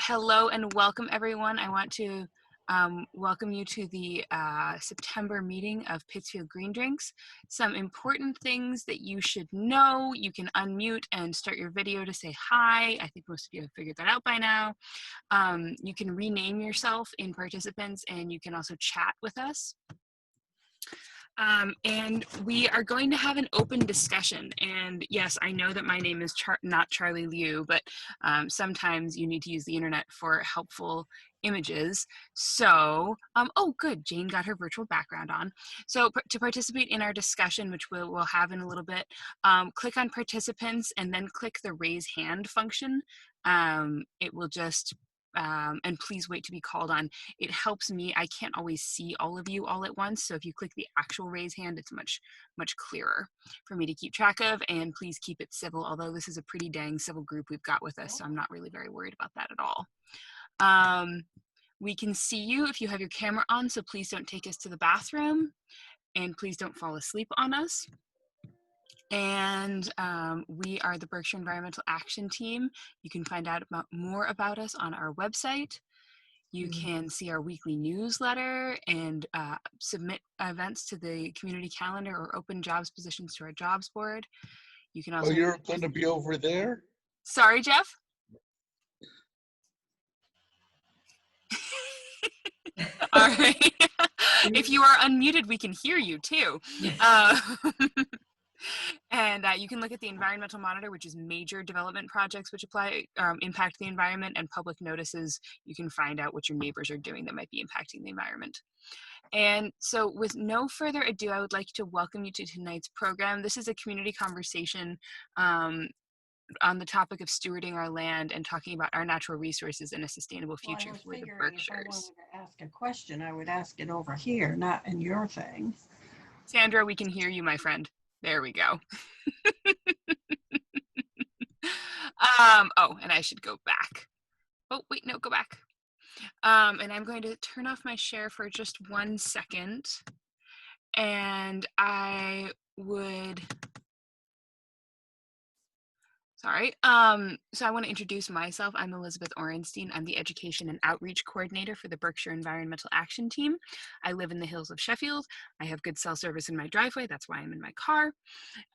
Hello and welcome everyone. I want to welcome you to the September meeting of Pittsfield Green Drinks. Some important things that you should know. You can unmute and start your video to say hi. I think most of you have figured that out by now. You can rename yourself in participants and you can also chat with us. And we are going to have an open discussion. And yes, I know that my name is not Charlie Liu, but sometimes you need to use the internet for helpful images. So, oh good, Jane got her virtual background on. So to participate in our discussion, which we'll have in a little bit, click on participants and then click the raise hand function. It will just and please wait to be called on. It helps me. I can't always see all of you all at once. So if you click the actual raise hand, it's much clearer for me to keep track of. And please keep it civil, although this is a pretty dang civil group we've got with us. So I'm not really very worried about that at all. We can see you if you have your camera on. So please don't take us to the bathroom and please don't fall asleep on us. And we are the Berkshire Environmental Action Team. You can find out more about us on our website. You can see our weekly newsletter and submit events to the community calendar or open jobs positions to our jobs board. You can also— Oh, you're going to be over there? Sorry, Jeff? All right. If you are unmuted, we can hear you too. And you can look at the environmental monitor, which is major development projects which impact the environment, and public notices. You can find out what your neighbors are doing that might be impacting the environment. And so with no further ado, I would like to welcome you to tonight's program. This is a community conversation on the topic of stewarding our land and talking about our natural resources and a sustainable future for the Berkshires. If I wanted to ask a question, I would ask it over here, not in your thing. Sandra, we can hear you, my friend. There we go. Oh, and I should go back. Oh, wait, no, go back. And I'm going to turn off my share for just 1 second. And I would— Sorry. So I want to introduce myself. I'm Elizabeth Orenstein. I'm the Education and Outreach Coordinator for the Berkshire Environmental Action Team. I live in the hills of Sheffield. I have good cell service in my driveway. That's why I'm in my car.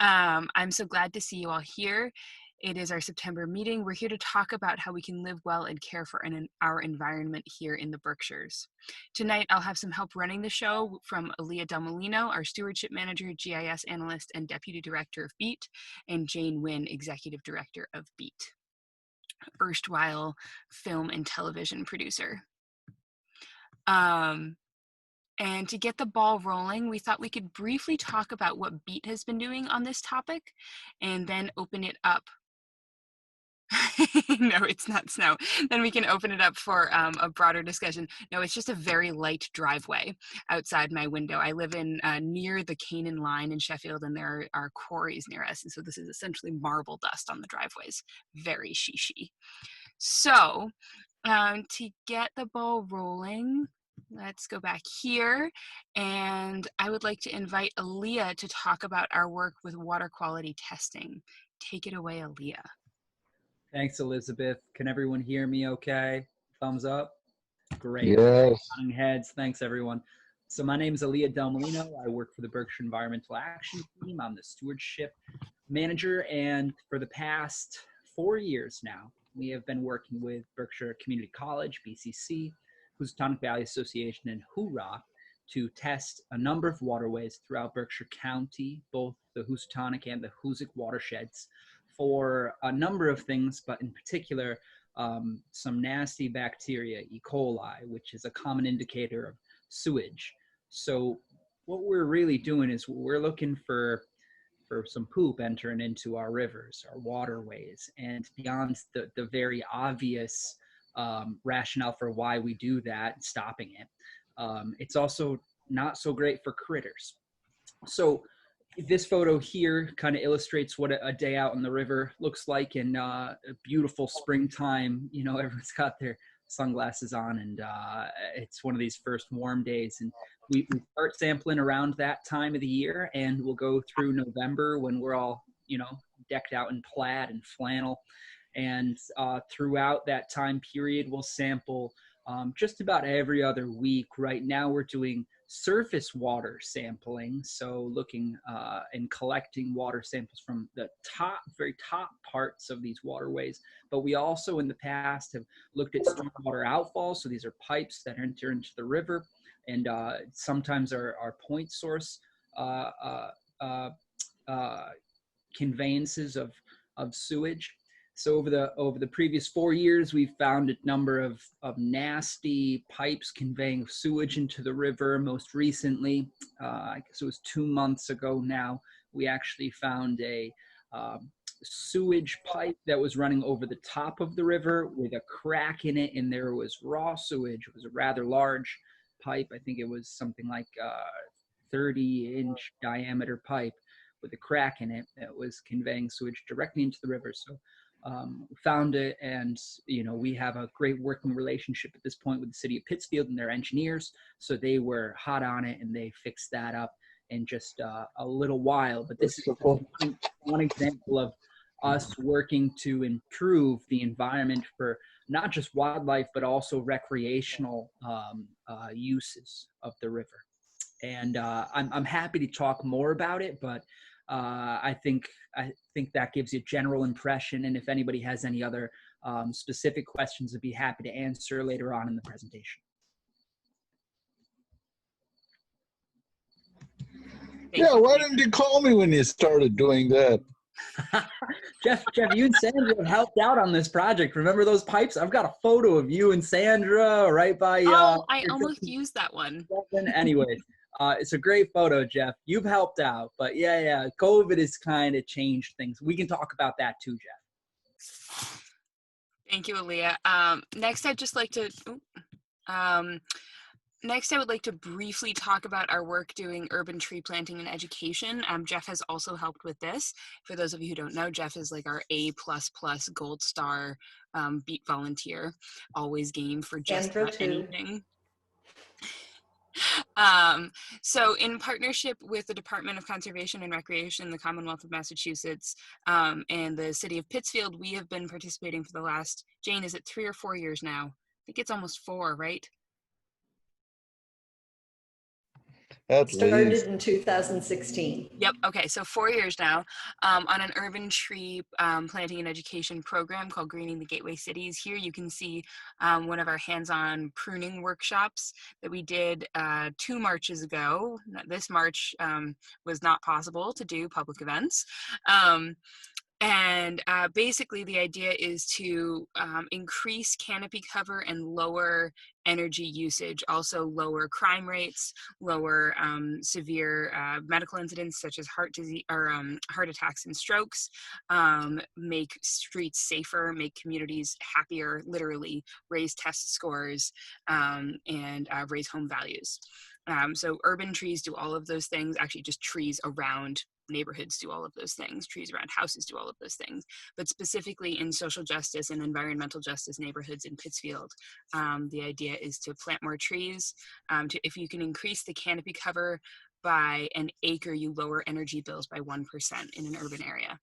I'm so glad to see you all here. It is our September meeting. We're here to talk about how we can live well and care for our environment here in the Berkshires. Tonight, I'll have some help running the show from Aaliyah Del Molino, our Stewardship Manager, GIS Analyst, and Deputy Director of BEAT, and Jane Wynn, Executive Director of BEAT, erstwhile film and television producer. And to get the ball rolling, we thought we could briefly talk about what BEAT has been doing on this topic, and then open it up. No, it's not snow. Then we can open it up for a broader discussion. No, it's just a very light driveway outside my window. I live in near the Canaan line in Sheffield, and there are quarries near us. And so this is essentially marble dust on the driveways. Very shishy. So to get the ball rolling, let's go back here. And I would like to invite Aaliyah to talk about our work with water quality testing. Take it away, Aaliyah. Thanks, Elizabeth. Can everyone hear me okay? Thumbs up? Great. Yes. Nodding heads. Thanks, everyone. So my name is Aaliyah Del Molino. I work for the Berkshire Environmental Action Team. I'm the Stewardship Manager, and for the past 4 years now, we have been working with Berkshire Community College, BCC, Housatonic Valley Association, and Hoorah to test a number of waterways throughout Berkshire County, both the Housatonic and the Hoosic watersheds, for a number of things, but in particular, some nasty bacteria, E. coli, which is a common indicator of sewage. So what we're really doing is we're looking for some poop entering into our rivers, our waterways, and beyond the very obvious rationale for why we do that, stopping it, it's also not so great for critters. So this photo here kind of illustrates what a day out on the river looks like in a beautiful springtime. You know, everyone's got their sunglasses on, and it's one of these first warm days. And we start sampling around that time of the year, and we'll go through November when we're all, you know, decked out in plaid and flannel. And throughout that time period, we'll sample just about every other week. Right now, we're doing surface water sampling, so looking and collecting water samples from the very top parts of these waterways. But we also in the past have looked at stormwater outfalls, so these are pipes that enter into the river, and sometimes are point source conveyances of sewage. So over the previous 4 years, we've found a number of nasty pipes conveying sewage into the river. Most recently, I guess it was 2 months ago now, we actually found a sewage pipe that was running over the top of the river with a crack in it, and there was raw sewage. It was a rather large pipe. I think it was something like 30-inch diameter pipe with a crack in it that was conveying sewage directly into the river. So found it, and we have a great working relationship at this point with the city of Pittsfield and their engineers. So they were hot on it, and they fixed that up in just a little while. But this is one example of us working to improve the environment for not just wildlife, but also recreational uses of the river. And I'm happy to talk more about it, but I think that gives you a general impression. And if anybody has any other specific questions, I'd be happy to answer later on in the presentation. Yeah, why didn't you call me when you started doing that? Jeff, you and Sandra have helped out on this project. Remember those pipes? I've got a photo of you and Sandra right by. Oh, I almost used that one. Anyways, it's a great photo, Jeff. You've helped out, but yeah, COVID has kind of changed things. We can talk about that too, Jeff. Thank you, Aaliyah. Next, I'd just like to. Next, I would like to briefly talk about our work doing urban tree planting and education. Jeff has also helped with this. For those of you who don't know, Jeff is like our A++ gold star beat volunteer, always game for just about anything. So in partnership with the Department of Conservation and Recreation, the Commonwealth of Massachusetts, and the city of Pittsfield, we have been participating for the last, Jane, is it 3 or 4 years now? I think it's almost 4, right? Started in 2016. Yep. Okay. So 4 years now on an urban tree planting and education program called Greening the Gateway Cities. Here you can see one of our hands-on pruning workshops that we did 2 Marches ago. This March was not possible to do public events. And basically the idea is to increase canopy cover and lower energy usage, also lower crime rates, lower severe medical incidents such as heart disease or heart attacks and strokes, make streets safer, make communities happier, literally raise test scores, and raise home values. So urban trees do all of those things, actually just trees around neighborhoods do all of those things, trees around houses do all of those things, but specifically in social justice and environmental justice neighborhoods in Pittsfield, the idea is to plant more trees. If you can increase the canopy cover by an acre, you lower energy bills by 1% in an urban area,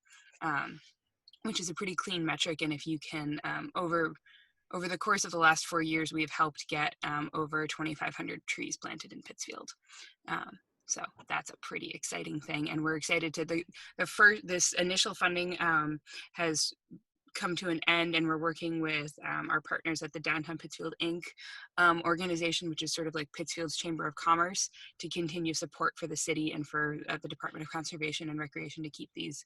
which is a pretty clean metric. And if you can, over the course of the last 4 years, we have helped get over 2,500 trees planted in Pittsfield. So that's a pretty exciting thing, and we're excited to this initial funding has come to an end, and we're working with our partners at the Downtown Pittsfield Inc. Organization, which is sort of like Pittsfield's Chamber of Commerce, to continue support for the city and for the Department of Conservation and Recreation to keep these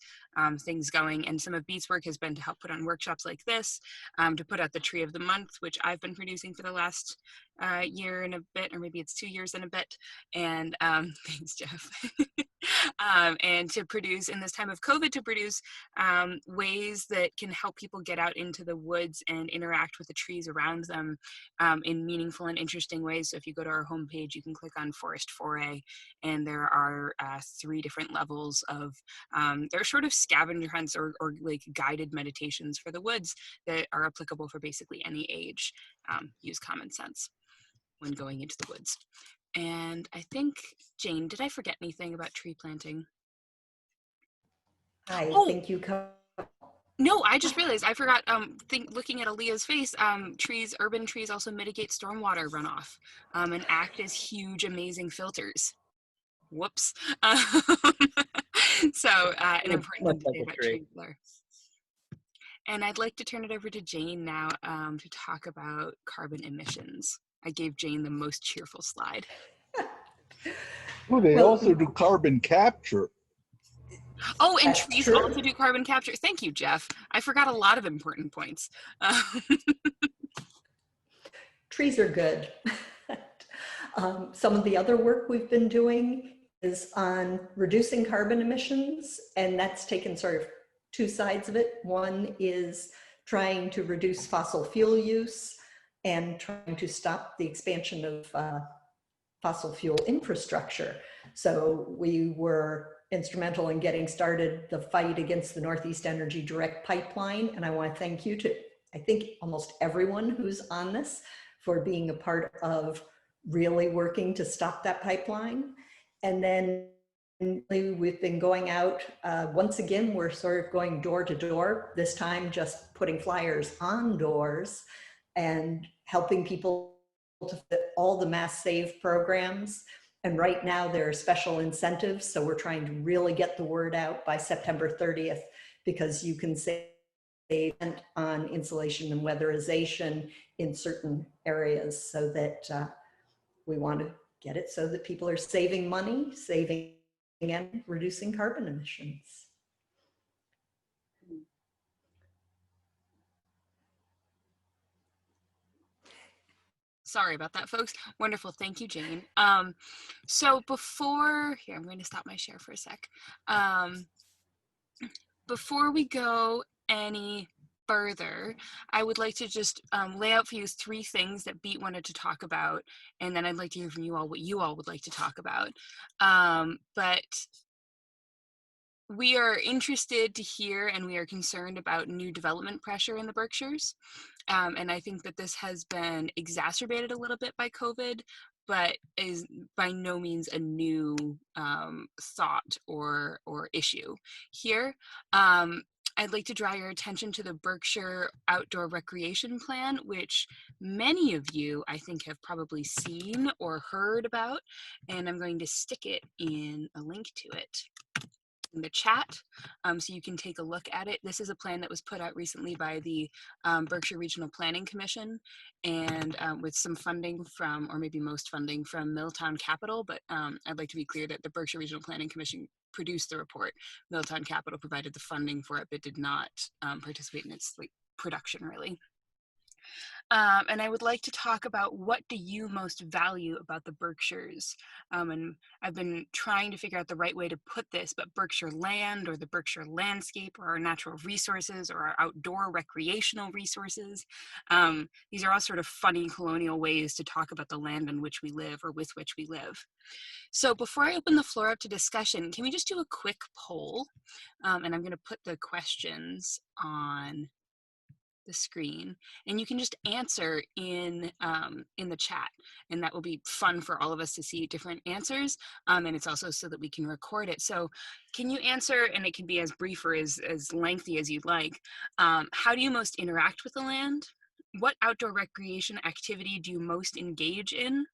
things going. And some of Beat's work has been to help put on workshops like this, to put out the Tree of the Month, which I've been producing for the last year and a bit, or maybe it's 2 years and a bit. And thanks, Jeff. And to produce, in this time of COVID, to produce ways that can help people get out into the woods and interact with the trees around them in meaningful and interesting ways. So if you go to our homepage, you can click on Forest Foray, and there are 3 different levels of, they're sort of scavenger hunts or like guided meditations for the woods that are applicable for basically any age. Use common sense when going into the woods. And I think, Jane, did I forget anything about tree planting? I think you covered. No, I just realized I forgot. Looking at Aaliyah's face, urban trees also mitigate stormwater runoff, and act as huge, amazing filters. Whoops. Um, so, an important Much thing to like say a about tree. tree blur. And I'd like to turn it over to Jane now to talk about carbon emissions. I gave Jane the most cheerful slide. Well, they Well, also do carbon capture. Oh, and that's trees true. also do carbon capture. Thank you, Jeff. I forgot a lot of important points. Trees are good. Some of the other work we've been doing is on reducing carbon emissions, and that's taken sort of two sides of it. One is trying to reduce fossil fuel use and trying to stop the expansion of fossil fuel infrastructure. So we were instrumental in getting started the fight against the Northeast Energy Direct Pipeline. And I want to thank you to, I think, almost everyone who's on this for being a part of really working to stop that pipeline. And then we've been going out, once again, we're sort of going door to door, this time just putting flyers on doors and helping people to fit all the Mass Save programs. And right now there are special incentives. So we're trying to really get the word out by September 30th, because you can save on insulation and weatherization in certain areas, so that we want to get it so that people are saving money, saving and reducing carbon emissions. Sorry about that, folks. Wonderful. Thank you, Jane. So here, I'm going to stop my share for a sec. Before we go any further, I would like to just lay out for you 3 things that Beat wanted to talk about, and then I'd like to hear from you all what you all would like to talk about. But we are interested to hear, and we are concerned about new development pressure in the Berkshires. And I think that this has been exacerbated a little bit by COVID, but is by no means a new thought or issue here. I'd like to draw your attention to the Berkshire Outdoor Recreation Plan, which many of you, I think, have probably seen or heard about, and I'm going to stick it in a link to it in the chat, so you can take a look at it. This is a plan that was put out recently by the Berkshire Regional Planning Commission, and with some funding from, or maybe most funding from Middletown Capital, but I'd like to be clear that the Berkshire Regional Planning Commission produced the report. Middletown Capital provided the funding for it, but did not participate in its production, really. And I would like to talk about, what do you most value about the Berkshires? And I've been trying to figure out the right way to put this, but Berkshire land, or the Berkshire landscape, or our natural resources, or our outdoor recreational resources. These are all sort of funny colonial ways to talk about the land on which we live, or with which we live. So before I open the floor up to discussion, can we just do a quick poll? And I'm going to put the questions on the screen, and you can just answer in the chat, and that will be fun for all of us to see different answers, and it's also so that we can record it. So can you answer, and it can be as brief or as lengthy as you'd like, how do you most interact with the land? What outdoor recreation activity do you most engage in?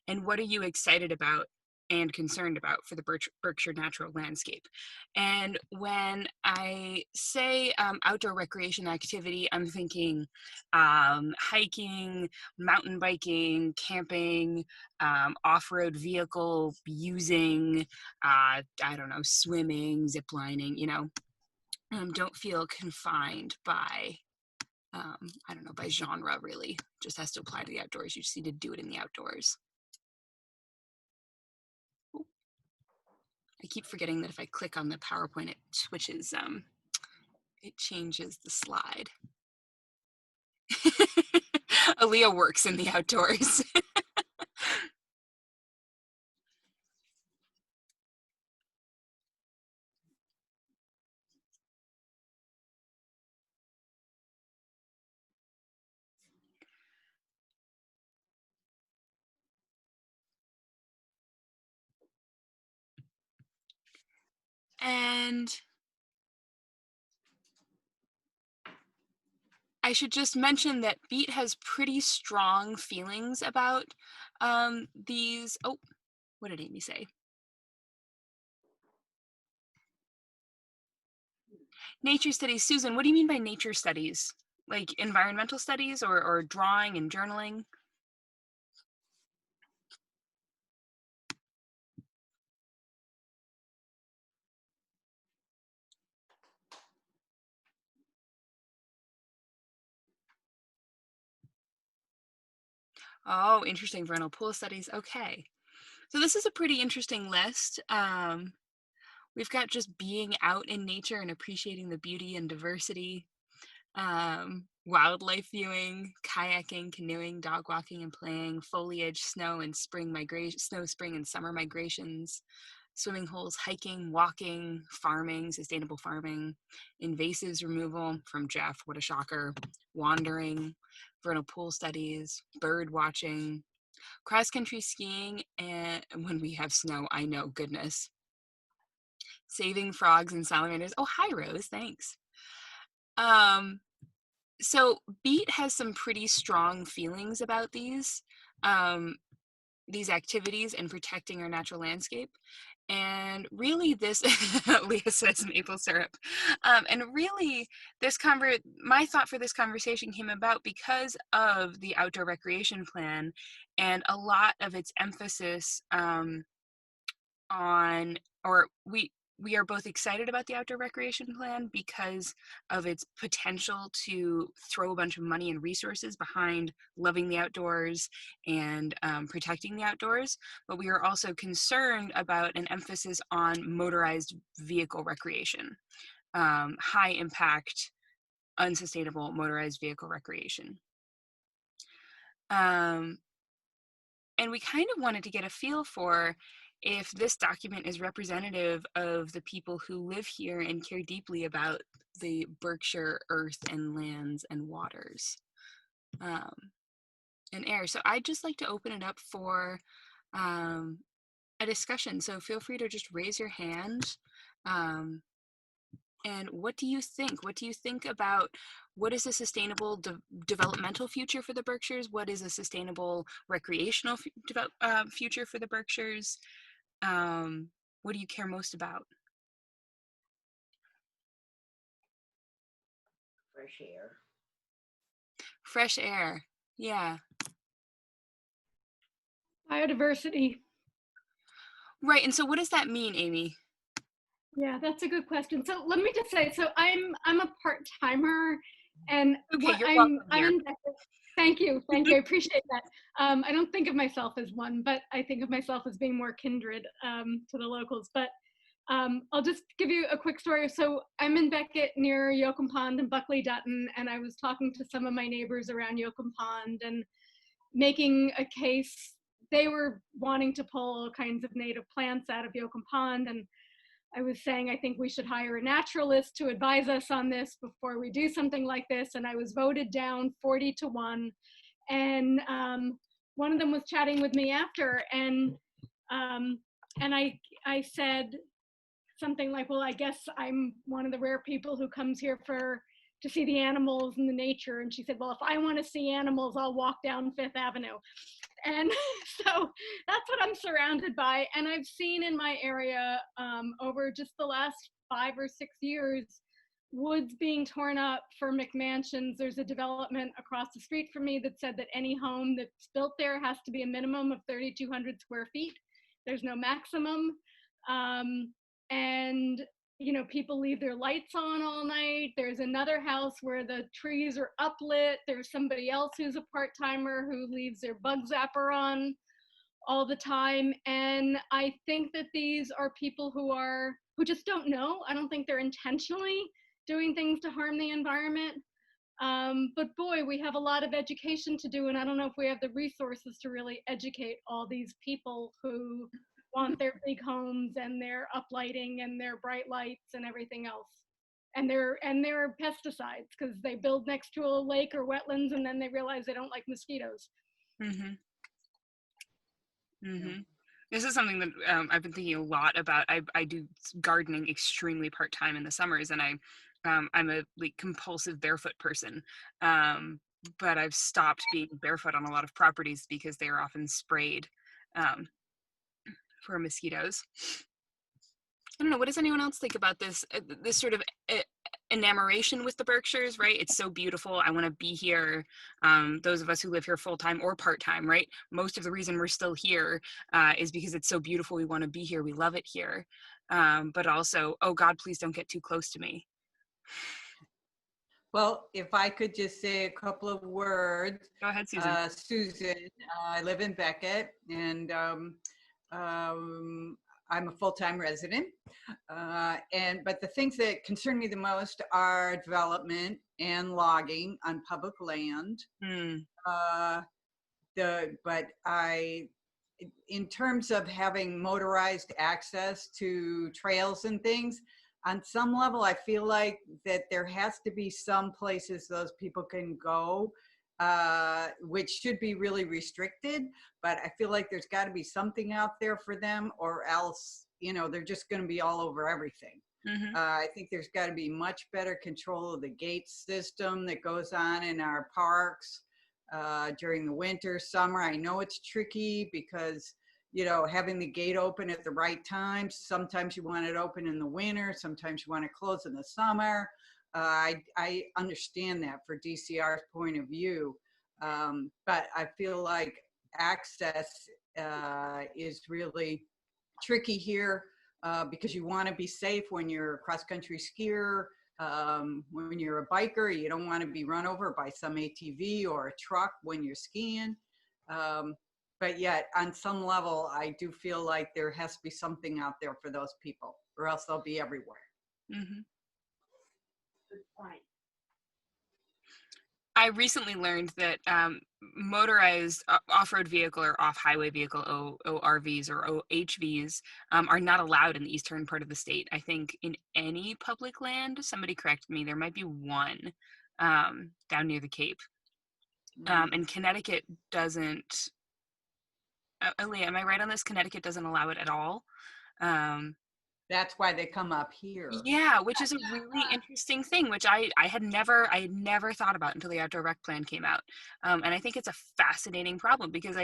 And what are you excited about and concerned about for the Berkshire natural landscape? And when I say outdoor recreation activity, I'm thinking hiking, mountain biking, camping, off-road vehicle using, I don't know, swimming, zip lining, don't feel confined by, I don't know, by genre, really. Just has to apply to the outdoors. You just need to do it in the outdoors. I keep forgetting that if I click on the PowerPoint, it switches, it changes the slide. Aaliyah works in the outdoors. And I should just mention that Beat has pretty strong feelings about these. Oh, what did Amy say? Nature studies. Susan, what do you mean by nature studies? Like environmental studies or drawing and journaling? Oh, interesting. Vernal pool studies. Okay. So this is a pretty interesting list. We've got just being out in nature and appreciating the beauty and diversity, wildlife viewing, kayaking, canoeing, dog walking and playing, foliage, snow and spring migration, snow, spring and summer migrations, swimming holes, hiking, walking, farming, sustainable farming, invasives removal from Jeff, what a shocker, wandering, vernal pool studies, bird watching, cross-country skiing, and when we have snow, I know, goodness. Saving frogs and salamanders. Oh, hi, Rose, thanks. So Beat has some pretty strong feelings about these activities and protecting our natural landscape. And really this, Leah says maple syrup. And really my thought for this conversation came about because of the outdoor recreation plan and a lot of its emphasis on, or we are both excited about the outdoor recreation plan because of its potential to throw a bunch of money and resources behind loving the outdoors and protecting the outdoors. But we are also concerned about an emphasis on motorized vehicle recreation, high impact, unsustainable motorized vehicle recreation. And we kind of wanted to get a feel for if this document is representative of the people who live here and care deeply about the Berkshire earth and lands and waters and air. So I'd just like to open it up for a discussion. So feel free to just raise your hand. And what do you think? What do you think about what is a sustainable developmental future for the Berkshires? What is a sustainable recreational future for the Berkshires? What do you care most about? Fresh air. Fresh air. Yeah. Biodiversity. Right. And so what does that mean, Amy? Yeah, that's a good question. So let me just say, so I'm a part-timer, and Okay, what you're welcome here. Thank you, I appreciate that. I don't think of myself as one, but I think of myself as being more kindred to the locals. But I'll just give you a quick story. So I'm in Beckett near Yoakum Pond and Buckley Dutton, and I was talking to some of my neighbors around Yoakum Pond and making a case. They were wanting to pull all kinds of native plants out of Yoakum Pond, and I was saying, I think we should hire a naturalist to advise us on this before we do something like this. And I was voted down 40-1. And one of them was chatting with me after, and I said something like, well, I guess I'm one of the rare people who comes here to see the animals and the nature. And she said, well, if I want to see animals, I'll walk down Fifth Avenue. And so that's what I'm surrounded by. And I've seen in my area over just the last 5 or 6 years, woods being torn up for McMansions. There's a development across the street from me that said that any home that's built there has to be a minimum of 3,200 square feet. There's no maximum. And you know, people leave their lights on all night. There's another house where the trees are uplit. There's somebody else who's a part-timer who leaves their bug zapper on all the time. And I think that these are people who just don't know. I don't think they're intentionally doing things to harm the environment. But boy, we have a lot of education to do, and I don't know if we have the resources to really educate all these people who want their big homes and their uplighting and their bright lights and everything else. And their pesticides, because they build next to a lake or wetlands and then they realize they don't like mosquitoes. Mm-hmm. Mm-hmm. This is something that I've been thinking a lot about. I do gardening extremely part-time in the summers, and I I'm a like compulsive barefoot person. But I've stopped being barefoot on a lot of properties because they are often sprayed for mosquitoes. I don't know. What does anyone else think about this? This sort of enamoration with the Berkshires, right? It's so beautiful. I want to be here. Those of us who live here full time or part time, right? Most of the reason we're still here is because it's so beautiful. We want to be here. We love it here. But also, oh God, please don't get too close to me. Well, if I could just say a couple of words. Go ahead, Susan. Susan, I live in Beckett, and I'm a full-time resident. But the things that concern me the most are development and logging on public land. In terms of having motorized access to trails and things, on some level, I feel like that there has to be some places those people can go, which should be really restricted. But I feel like there's got to be something out there for them, or else, you know, they're just going to be all over everything. I think there's got to be much better control of the gate system that goes on in our parks during the winter, summer. I know it's tricky because, you know, having the gate open at the right time. Sometimes you want it open in the winter. Sometimes you want to close in the summer. I understand that for DCR's point of view. But I feel like access is really tricky here because you want to be safe when you're a cross-country skier. When you're a biker, you don't want to be run over by some ATV or a truck when you're skiing. But yet, on some level, I do feel like there has to be something out there for those people, or else they'll be everywhere. Good point. I recently learned that motorized off-road vehicle or off-highway vehicle, ORVs or OHVs, are not allowed in the eastern part of the state. I think in any public land, somebody corrected me, there might be one down near the Cape. And Connecticut doesn't, Aaliyah, am I right on this? Connecticut doesn't allow it at all. That's why they come up here. Yeah, which is a really interesting thing, which I had never thought about until the outdoor rec plan came out. And I think it's a fascinating problem because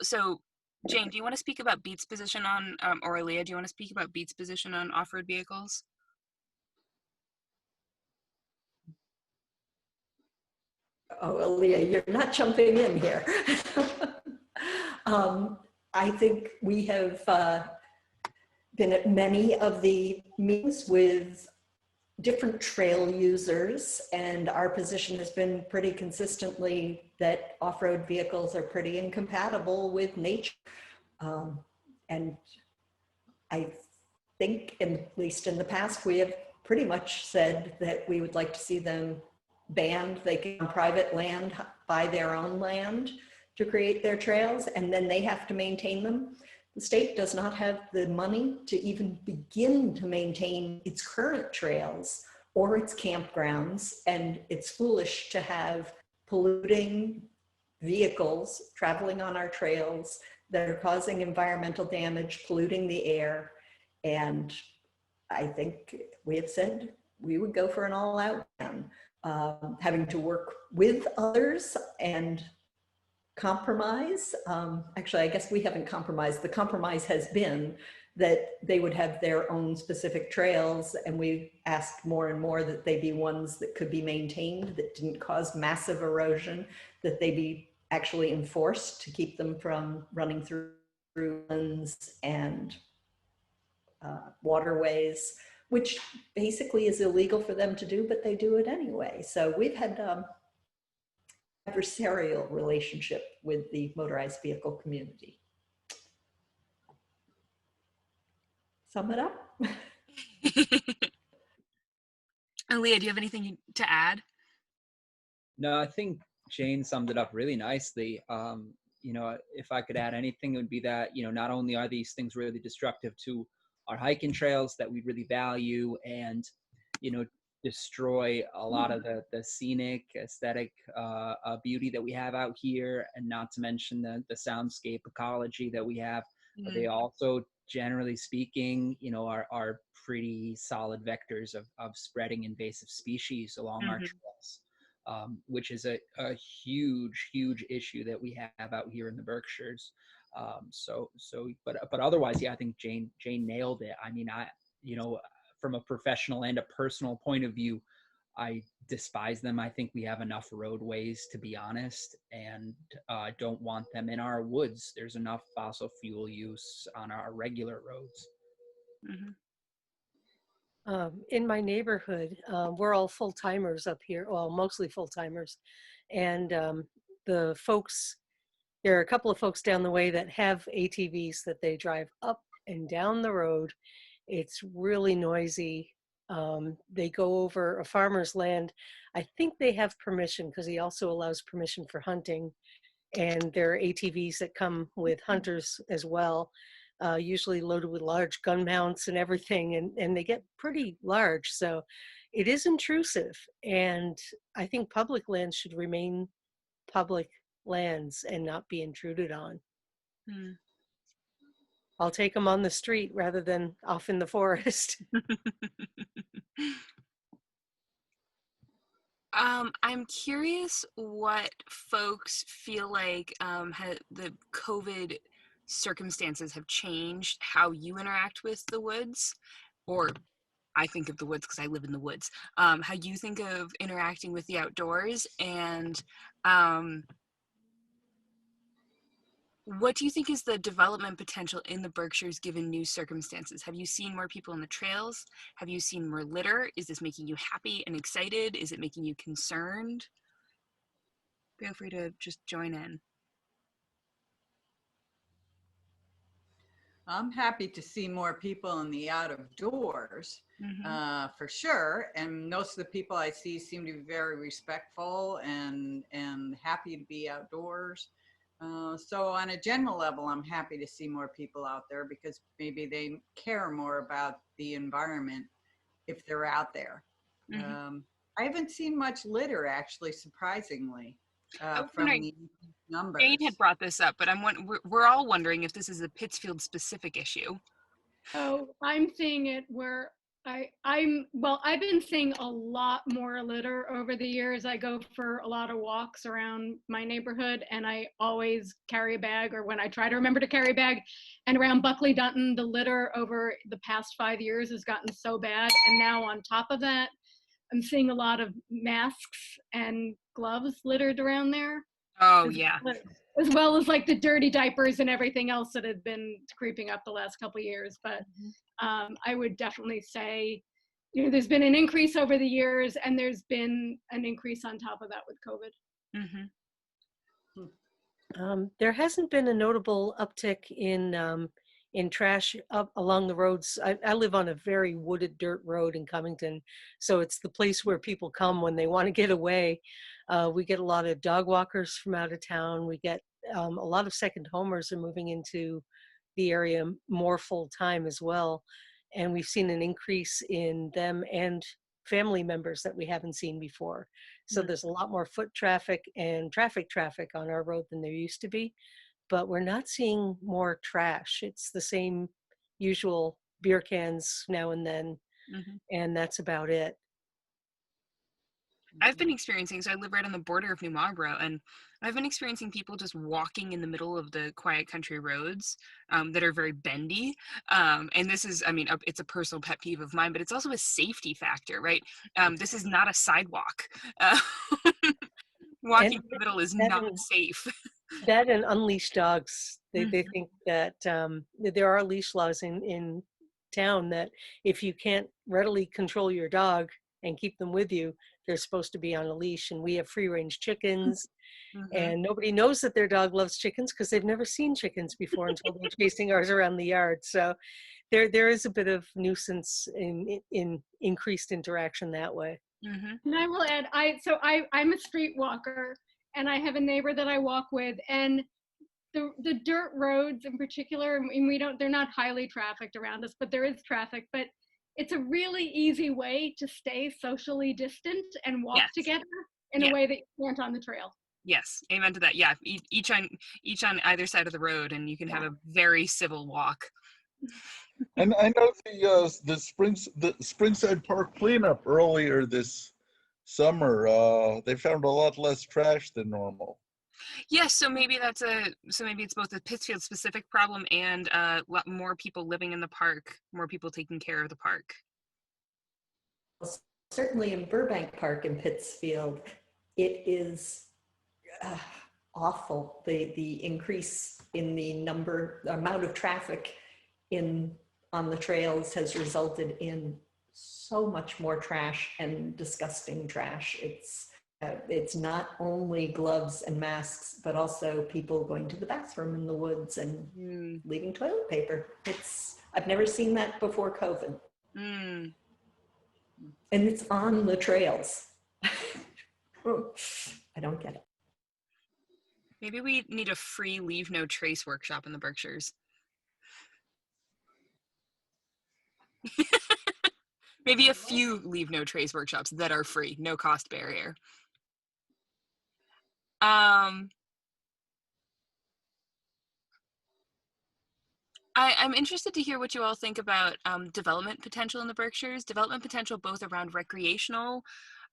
so Jane, do you want to speak about Beat's position on, or Aaliyah, do you want to speak about Beat's position on off-road vehicles? Oh, Aaliyah, you're not jumping in here. I think we have been at many of the meetings with different trail users, and our position has been pretty consistently that off-road vehicles are pretty incompatible with nature. And I think, at least in the past, we have pretty much said that we would like to see them banned. They can on private land, buy their own land to create their trails, and then they have to maintain them. The state does not have the money to even begin to maintain its current trails or its campgrounds, and it's foolish to have polluting vehicles traveling on our trails that are causing environmental damage, polluting the air. And I think we have said we would go for an all-out ban. Having to work with others and compromise. Actually, I guess we haven't compromised. The compromise has been that they would have their own specific trails, and we asked more and more that they be ones that could be maintained, that didn't cause massive erosion, that they be actually enforced to keep them from running through lands and waterways, which basically is illegal for them to do, but they do it anyway. So we've had adversarial relationship with the motorized vehicle community. Sum it up. Aaliyah, do you have anything to add? No, I think Jane summed it up really nicely. You know, if I could add anything, it would be that, you know, not only are these things really destructive to our hiking trails that we really value and, you know, destroy a lot of the scenic aesthetic beauty that we have out here, and not to mention the soundscape ecology that we have. They also generally speaking, are pretty solid vectors of spreading invasive species along our trails, which is a huge issue that we have out here in the Berkshires. But otherwise, yeah, I think Jane nailed it. I mean, from a professional and a personal point of view, I despise them. I think we have enough roadways, to be honest, and don't want them in our woods. There's enough fossil fuel use on our regular roads. In my neighborhood, we're all full-timers up here, well, mostly full-timers. And there are a couple of folks down the way that have ATVs that they drive up and down the road. It's really noisy. They go over a farmer's land. I think they have permission because he also allows permission for hunting. And there are ATVs that come with hunters as well, usually loaded with large gun mounts and everything. And they get pretty large. So it is intrusive. And I think public lands should remain public lands and not be intruded on. I'll take them on the street rather than off in the forest. I'm curious what folks feel like the COVID circumstances have changed how you interact with the woods, or I think of the woods because I live in the woods, how you think of interacting with the outdoors, and what do you think is the development potential in the Berkshires given new circumstances? Have you seen more people on the trails? Have you seen more litter? Is this making you happy and excited? Is it making you concerned? Feel free to just join in. I'm happy to see more people in the out of doors, for sure. And most of the people I see seem to be very respectful and happy to be outdoors. So on a general level, I'm happy to see more people out there because maybe they care more about the environment if they're out there. I haven't seen much litter, actually, surprisingly, from the numbers. Jane had brought this up, but we're all wondering if this is a Pittsfield specific issue. Oh, I'm seeing it where I've been seeing a lot more litter over the years. I go for a lot of walks around my neighborhood and I always carry a bag, or when I try to remember to carry a bag. And around Buckley Dunton, the litter over the past 5 years has gotten so bad. And now on top of that, I'm seeing a lot of masks and gloves littered around there. Oh, yeah. As well as like the dirty diapers and everything else that had been creeping up the last couple of years. But I would definitely say, there's been an increase over the years, and there's been an increase on top of that with COVID. There hasn't been a notable uptick in trash up along the roads. I live on a very wooded dirt road in Covington, so it's the place where people come when they want to get away. We get a lot of dog walkers from out of town. We get a lot of second homers are moving into the area more full time as well. And we've seen an increase in them and family members that we haven't seen before. So there's a lot more foot traffic and traffic on our road than there used to be, but we're not seeing more trash. It's the same usual beer cans now and then, and that's about it. I've been experiencing, so I live right on the border of New Marlborough, and I've been experiencing people just walking in the middle of the quiet country roads that are very bendy. And this is, it's a personal pet peeve of mine, but it's also a safety factor, right? This is not a sidewalk. Walking in the middle is not safe. That and unleashed dogs. They think that there are leash laws in town that if you can't readily control your dog and keep them with you, they're supposed to be on a leash. And we have free range chickens, and nobody knows that their dog loves chickens because they've never seen chickens before until they're chasing ours around the yard. So there is a bit of nuisance in increased interaction that way. And I will add, I'm a street walker, and I have a neighbor that I walk with, and the dirt roads in particular, and they're not highly trafficked around us, but there is traffic, but it's a really easy way to stay socially distant and walk together in a way that you can't on the trail. Yes, amen to that. Yeah, each on either side of the road, and you can have a very civil walk. And I know the Springside Park cleanup earlier this summer. They found a lot less trash than normal. Yes, so maybe maybe it's both a Pittsfield specific problem and a lot more people living in the park, more people taking care of the park. Certainly in Burbank Park in Pittsfield, it is awful. The increase in the amount of traffic on the trails has resulted in so much more trash and disgusting trash. It's not only gloves and masks, but also people going to the bathroom in the woods and leaving toilet paper. I've never seen that before COVID. Mm. And it's on the trails. I don't get it. Maybe we need a free Leave No Trace workshop in the Berkshires. Maybe a few Leave No Trace workshops that are free, no cost barrier. I'm interested to hear what you all think about development potential in the Berkshires, development potential both around recreational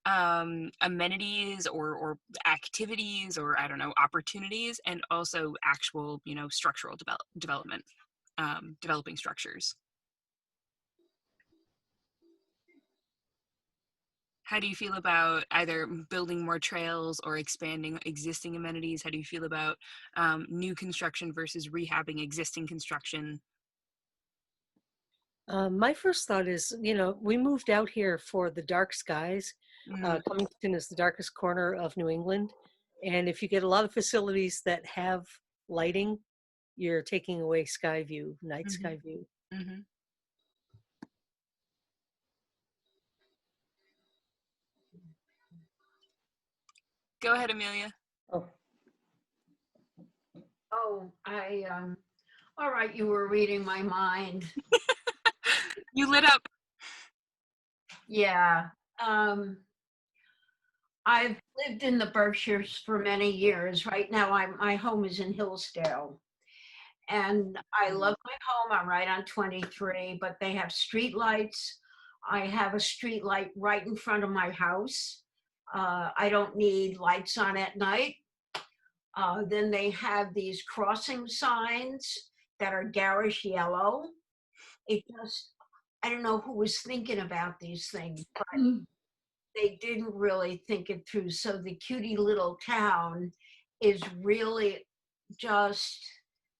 amenities or activities or, I don't know, opportunities, and also actual, structural development, developing structures. How do you feel about either building more trails or expanding existing amenities? How do you feel about new construction versus rehabbing existing construction? My first thought is, we moved out here for the dark skies. Mm. Cummington is the darkest corner of New England. And if you get a lot of facilities that have lighting, you're taking away sky view, night sky view. Mm-hmm. Go ahead, Amelia. Oh, all right, you were reading my mind. You lit up. Yeah. I've lived in the Berkshires for many years. Right now, my home is in Hillsdale. And I love my home. I'm right on 23, but they have street lights. I have a street light right in front of my house. I don't need lights on at night. Then they have these crossing signs that are garish yellow. I don't know who was thinking about these things, but they didn't really think it through. So the cutie little town is really just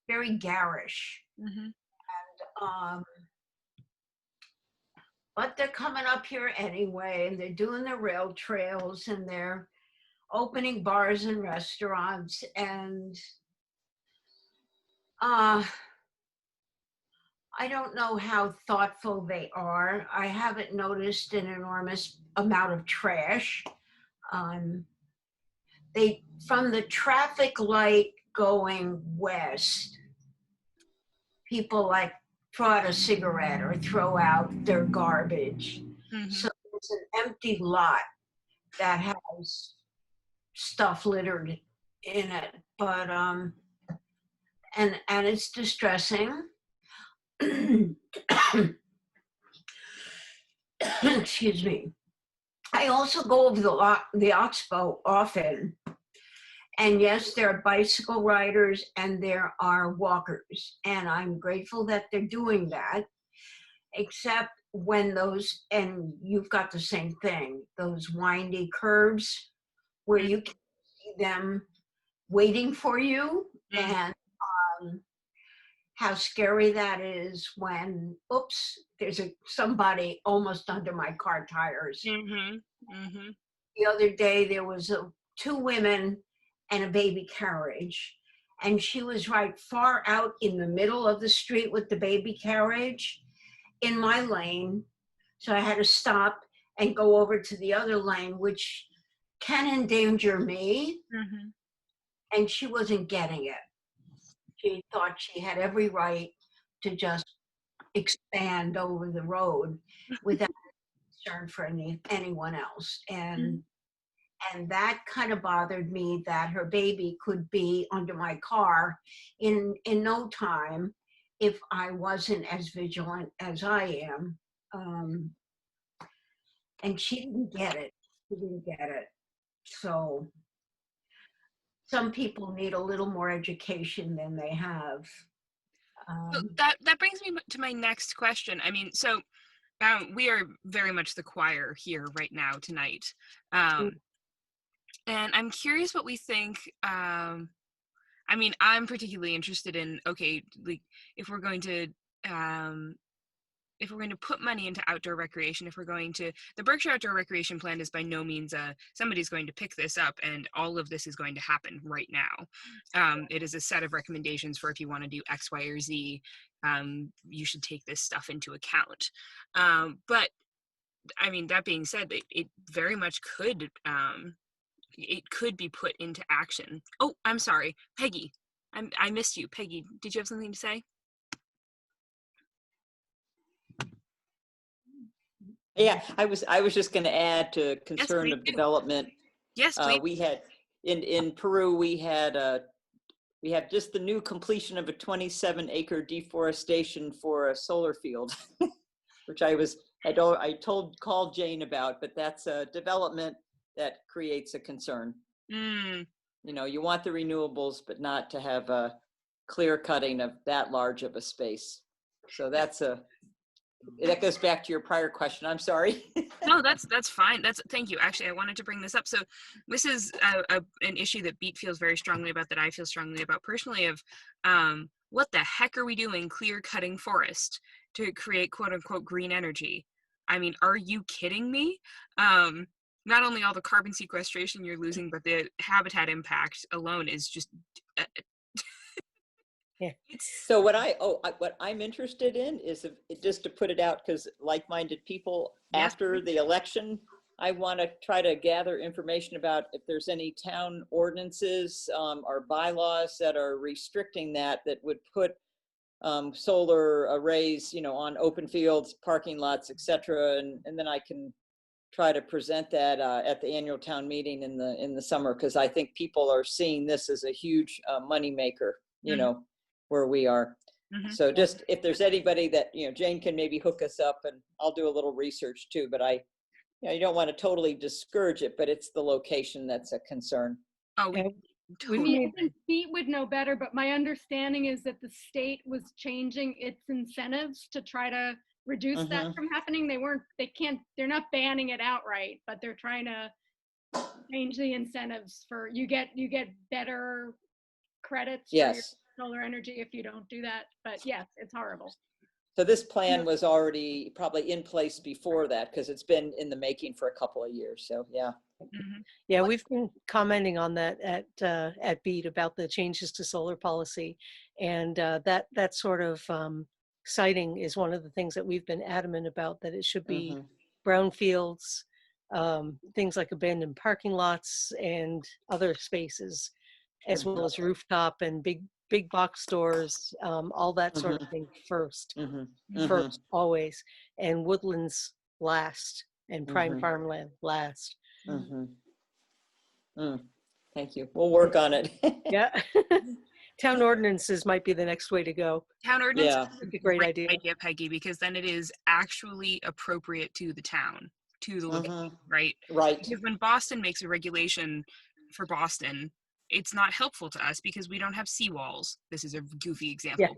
very garish. Mm-hmm. And, but they're coming up here anyway, and they're doing the rail trails, and they're opening bars and restaurants, and I don't know how thoughtful they are. I haven't noticed an enormous amount of trash. From the traffic light going west, people like throw out a cigarette or throw out their garbage. Mm-hmm. So it's an empty lot that has stuff littered in it, but and it's distressing. Excuse me. I also go over the Oxbow often, and yes, there are bicycle riders and there are walkers, and I'm grateful that they're doing that, except when and you've got the same thing, those windy curves where you can see them waiting for you, and how scary that is when, oops, there's somebody almost under my car tires. Mm-hmm. Mm-hmm. The other day, there was two women and a baby carriage, and she was right far out in the middle of the street with the baby carriage in my lane. So I had to stop and go over to the other lane, which can endanger me. Mm-hmm. And she wasn't getting it. She thought she had every right to just expand over the road without concern for anyone else. And that kind of bothered me, that her baby could be under my car in no time, if I wasn't as vigilant as I am. And she didn't get it. She didn't get it. So some people need a little more education than they have. So that brings me to my next question. I mean, so we are very much the choir here right now tonight. And I'm curious what we think. I mean, I'm particularly interested in, okay, like if we're going to put money into outdoor recreation, the Berkshire Outdoor Recreation Plan is by no means somebody's going to pick this up and all of this is going to happen right now. It is a set of recommendations for if you want to do X, Y, or Z, you should take this stuff into account. But I mean, that being said, it very much could, it could be put into action. Oh, I'm sorry, Peggy. I missed you. Peggy, did you have something to say? Yeah, I was just going to add to concern of development. Yes, please. We had in Peru, we have just the new completion of a 27-acre deforestation for a solar field, which I called Jane about, but that's a development that creates a concern. You know, you want the renewables, but not to have a clear cutting of that large of a space. So that goes back to your prior question. I'm sorry. No, that's fine. Thank you. Actually, I wanted to bring this up. So this is an issue that Beat feels very strongly about, that I feel strongly about personally, of what the heck are we doing clear cutting forest to create quote unquote green energy? I mean, are you kidding me? Not only all the carbon sequestration you're losing, but the habitat impact alone is just yeah. So what I'm interested in is just to put it out, because like-minded people, yes, after the election, I want to try to gather information about if there's any town ordinances or bylaws that are restricting that would put solar arrays, you know, on open fields, parking lots, etc. And then I can try to present that at the annual town meeting in the summer, because I think people are seeing this as a huge money maker, you know, where we are. So just if there's anybody that, you know, Jane can maybe hook us up, and I'll do a little research too, but you don't want to totally discourage it, but it's the location that's a concern. Oh, totally. I think Pete would know better, but my understanding is that the state was changing its incentives to try to reduce that from happening. They're not banning it outright, but they're trying to change the incentives for, you get better credits for your solar energy if you don't do that. But yes, it's horrible. So this plan was already probably in place before that, because it's been in the making for a couple of years. So yeah. Yeah, we've been commenting on that at Beat about the changes to solar policy, and that sort of siting is one of the things that we've been adamant about, that it should be brownfields, things like abandoned parking lots and other spaces, as well as rooftop and big box stores, all that sort of thing first, first always, and woodlands last, and prime farmland last. Thank you. We'll work on it. Yeah. Town ordinances might be the next way to go. Town ordinances is a great idea, Peggy, because then it is actually appropriate to the town, to the location, right? Right. Because when Boston makes a regulation for Boston, it's not helpful to us because we don't have seawalls. This is a goofy example,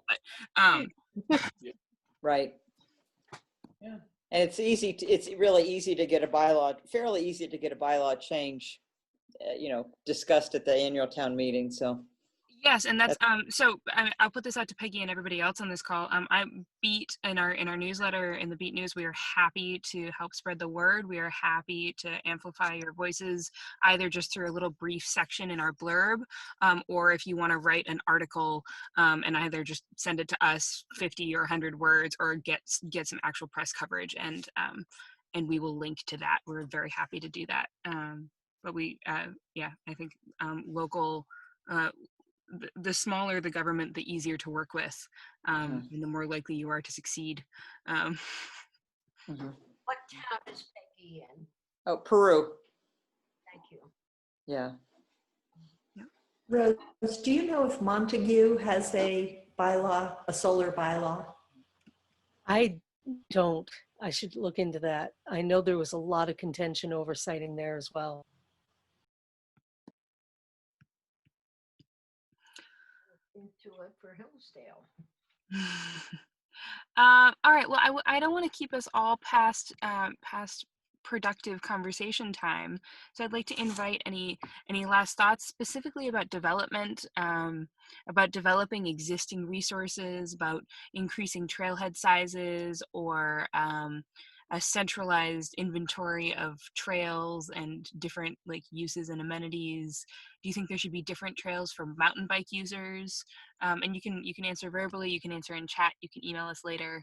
but right. Yeah. And it's really easy to get a bylaw, fairly easy to get a bylaw change, you know, discussed at the annual town meeting. So yes, and that's so I'll put this out to Peggy and everybody else on this call. I Beat in our newsletter, in the Beat News, we are happy to help spread the word. We are happy to amplify your voices, either just through a little brief section in our blurb, or if you want to write an article and either just send it to us, 50 or 100 words, or get some actual press coverage, and we will link to that. We're very happy to do that. But we, yeah, I think local. The smaller the government, the easier to work with, and the more likely you are to succeed. What town is Peggy in? Oh, Peru. Thank you. Yeah. Rose, do you know if Montague has a bylaw, a solar bylaw? I don't. I should look into that. I know there was a lot of contention over siting there as well. Into it for Hillsdale. All right. Well, I don't want to keep us all past productive conversation time. So I'd like to invite any last thoughts specifically about development, about developing existing resources, about increasing trailhead sizes, or a centralized inventory of trails and different like uses and amenities. Do you think there should be different trails for mountain bike users? And you can answer verbally, you can answer in chat, you can email us later.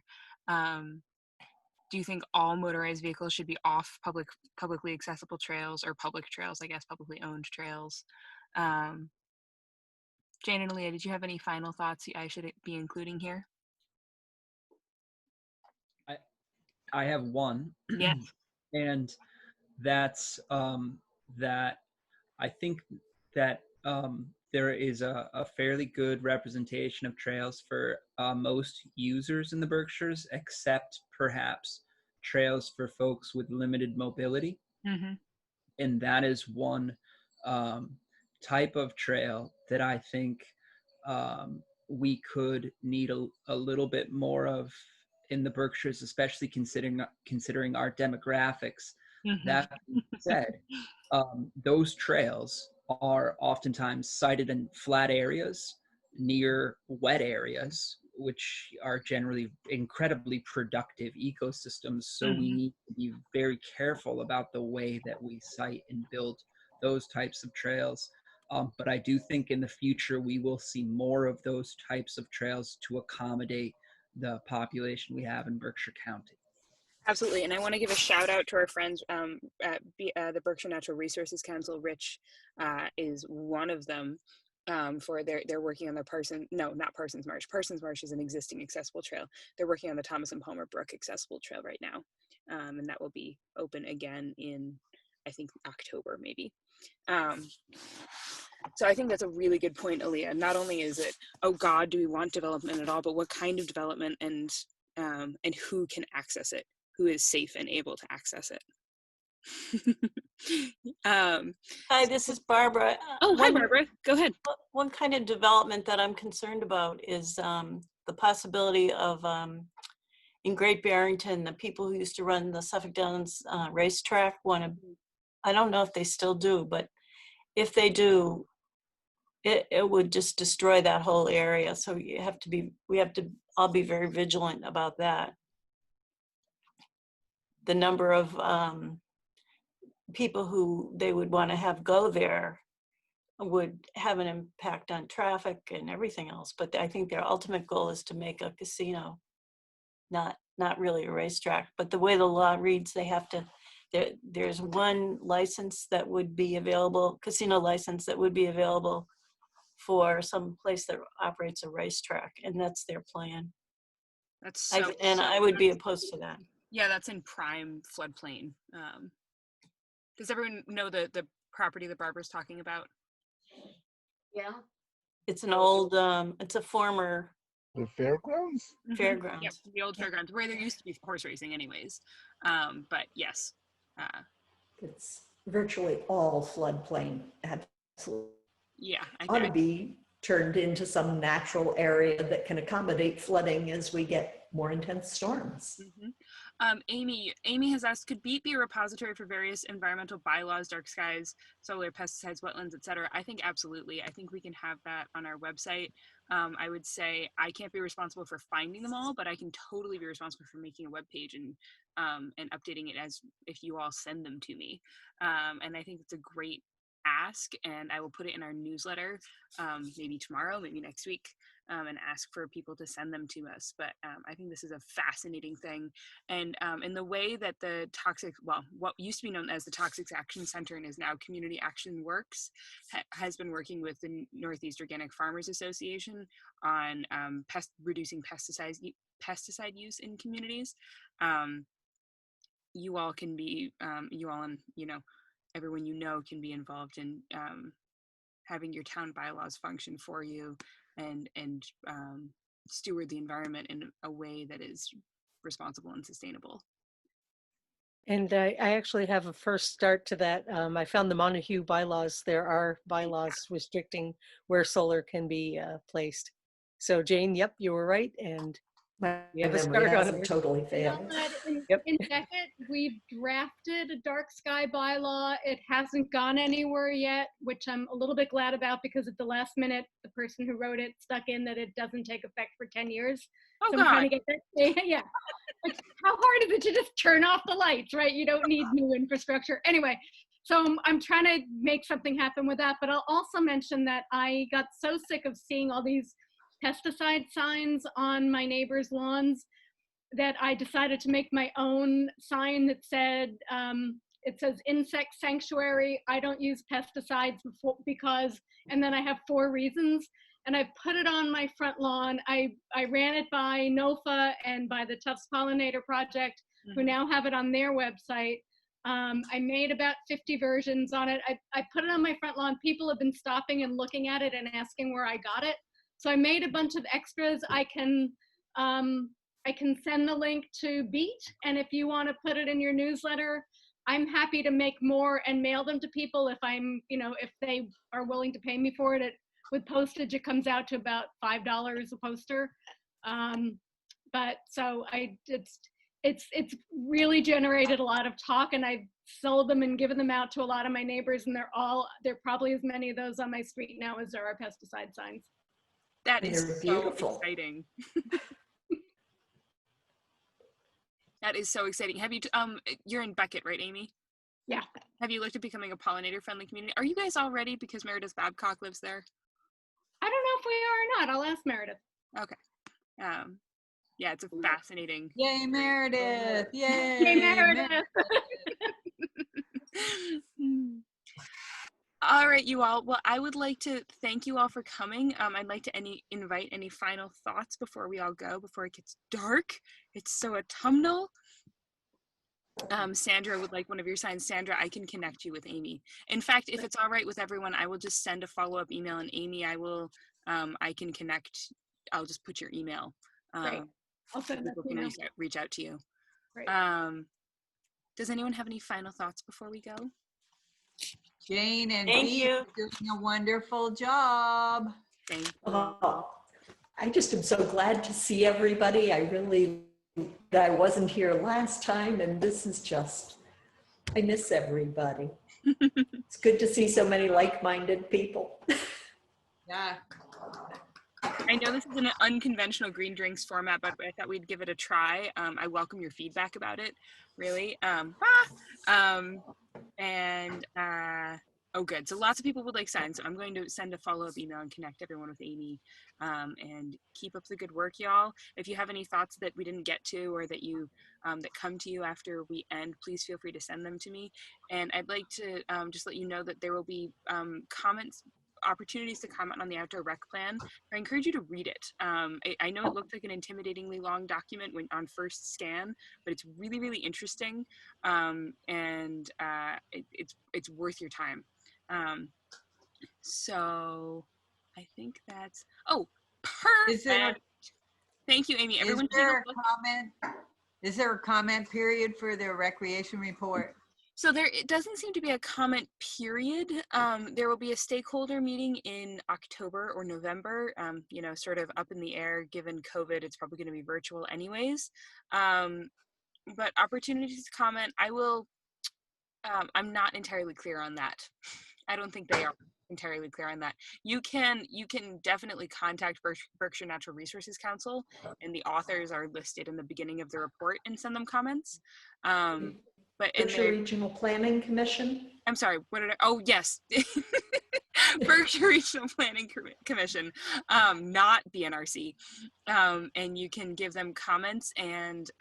Do you think all motorized vehicles should be off publicly accessible trails, or public trails, I guess, publicly owned trails? Jane and Aaliyah, did you have any final thoughts I should be including here? I have one. Yes. And that's that I think that there is a fairly good representation of trails for most users in the Berkshires, except perhaps trails for folks with limited mobility. Mm-hmm. And that is one type of trail that I think we could need a little bit more of in the Berkshires, especially considering our demographics. Mm-hmm. That being said, those trails are oftentimes sited in flat areas near wet areas, which are generally incredibly productive ecosystems. So we need to be very careful about the way that we site and build those types of trails. But I do think in the future we will see more of those types of trails to accommodate the population we have in Berkshire County. Absolutely, and I want to give a shout out to our friends at the Berkshire Natural Resources Council. Rich is one of them. For they're working on the Parsons Marsh. Parsons Marsh is an existing accessible trail. They're working on the Thomas and Palmer Brook accessible trail right now, and that will be open again in, I think, October maybe. So I think that's a really good point, Aaliyah. Not only is it, oh God, do we want development at all, but what kind of development, and who can access it, who is safe and able to access it. Hi, this is Barbara. Hi, Barbara. Go ahead. One kind of development that I'm concerned about is the possibility of, in Great Barrington, the people who used to run the Suffolk Downs racetrack I don't know if they still do, but if they do, it would just destroy that whole area. So we have to all be very vigilant about that. The number of people who they would want to have go there would have an impact on traffic and everything else. But I think their ultimate goal is to make a casino, not really a racetrack. But the way the law reads, they have to, there's one license that would be available, casino license that would be available for some place that operates a racetrack, and that's their plan. That's I would be opposed to that. Yeah, that's in prime floodplain. Does everyone know the property that Barbara's talking about? Yeah. It's an old, it's a former The fairgrounds? fairgrounds. Yep, the old fairgrounds where there used to be horse racing anyways. But yes. It's virtually all floodplain. Absolutely. Yeah. Ought to be turned into some natural area that can accommodate flooding as we get more intense storms. Amy has asked, could BEAT be a repository for various environmental bylaws, dark skies, solar, pesticides, wetlands, etc.? I think absolutely. I think we can have that on our website. I would say I can't be responsible for finding them all, but I can totally be responsible for making a web page and updating it as if you all send them to me. And I think it's a great ask, and I will put it in our newsletter maybe tomorrow, maybe next week, and ask for people to send them to us. But I think this is a fascinating thing. And in the way that the what used to be known as the Toxics Action Center and is now Community Action Works, has been working with the Northeast Organic Farmers Association on reducing pesticide use in communities. You all can be, you all and, everyone can be involved in having your town bylaws function for you and steward the environment in a way that is responsible and sustainable. And I actually have a first start to that. I found the Montague bylaws. There are bylaws restricting where solar can be placed. So Jane, yep, you were right. And My we have a memory start on hasn't it. totally You know failed. what? Yep. In Beckett, we've drafted a dark sky bylaw. It hasn't gone anywhere yet, which I'm a little bit glad about because at the last minute, the person who wrote it stuck in that it doesn't take effect for 10 years. Oh, So I'm trying God. to get that. Yeah. Like, how hard is it to just turn off the lights, right? You don't need new infrastructure. Anyway, so I'm trying to make something happen with that. But I'll also mention that I got so sick of seeing all these pesticide signs on my neighbors' lawns that I decided to make my own sign that said, it says insect sanctuary. I don't use pesticides because, and then I have 4 reasons. And I put it on my front lawn. I ran it by NOFA and by the Tufts Pollinator Project, who now have it on their website. I made about 50 versions on it. I put it on my front lawn. People have been stopping and looking at it and asking where I got it. So I made a bunch of extras. I can send the link to Beat, and if you want to put it in your newsletter, I'm happy to make more and mail them to people if if they are willing to pay me for it. With postage, it comes out to about $5 a poster. But so it's really generated a lot of talk, and I've sold them and given them out to a lot of my neighbors, and there are probably as many of those on my street now as there are pesticide signs. That is They're so beautiful. exciting. That is so exciting. Have you, you're in Beckett, right, Amy? Yeah. Have you looked at becoming a pollinator-friendly community? Are you guys all ready because Meredith Babcock lives there? I don't know if we are or not. I'll ask Meredith. Okay. Yeah, it's a fascinating. Yay, Meredith. Yay. Hey, Meredith. All right, you all. Well, I would like to thank you all for coming. I'd like to invite any final thoughts before we all go, before it gets dark. It's so autumnal. Sandra would like one of your signs. Sandra, I can connect you with Amy. In fact, if it's all right with everyone, I will just send a follow-up email, and Amy, I can connect. I'll just put your email. Great. I'll send that People to you can now. reach out to you. Great. Does anyone have any final thoughts before we go? Jane and Thank Dee you. are doing a wonderful job. Thank you. Oh, I just am so glad to see everybody. I wasn't here last time, and this is just, I miss everybody. It's good to see so many like-minded people. Yeah. I know this is an unconventional green drinks format, but I thought we'd give it a try. I welcome your feedback about it, really. Oh, good. So lots of people would like signs. So I'm going to send a follow-up email and connect everyone with Amy. And keep up the good work, y'all. If you have any thoughts that we didn't get to or that you that come to you after we end, please feel free to send them to me. And I'd like to just let you know that there will be opportunities to comment on the outdoor rec plan. I encourage you to read it. I know it looked like an intimidatingly long document when on first scan, but it's really, really interesting, and it's worth your time. So I think that's, oh, perfect. Thank you, Amy. Everyone, is there a comment period for the recreation report? So it doesn't seem to be a comment period. There will be a stakeholder meeting in October or November, sort of up in the air. Given COVID, it's probably going to be virtual anyways. But opportunities to comment, I'm not entirely clear on that. I don't think they are entirely clear on that. You can definitely contact Berkshire Natural Resources Council, and the authors are listed in the beginning of the report, and send them comments. But Berkshire Regional Planning Commission. I'm sorry, oh yes. Berkshire Regional Planning Commission, not BNRC. And you can give them comments, and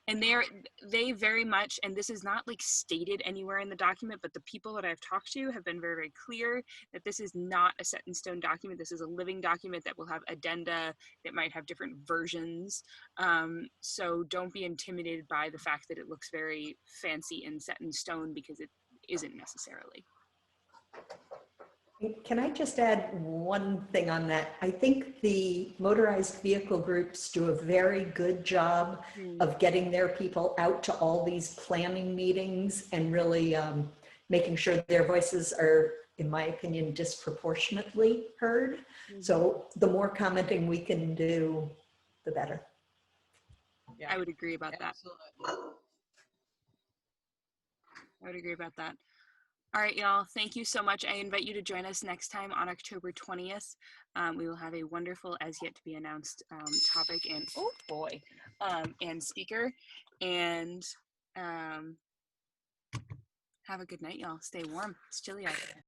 they very much, and this is not like stated anywhere in the document, but the people that I've talked to have been very, very clear that this is not a set in stone document. This is a living document that will have addenda that might have different versions. So don't be intimidated by the fact that it looks very fancy and set in stone, because it isn't necessarily. Can I just add one thing on that? I think the motorized vehicle groups do a very good job of getting their people out to all these planning meetings and really making sure their voices are, in my opinion, disproportionately heard. So the more commenting we can do, the better. Yeah, I would agree about that. absolutely. I would agree about that. All right, y'all. Thank you so much. I invite you to join us next time on October 20th. We will have a wonderful, as yet to be announced topic and, oh boy, and speaker. And have a good night, y'all. Stay warm. It's chilly out there.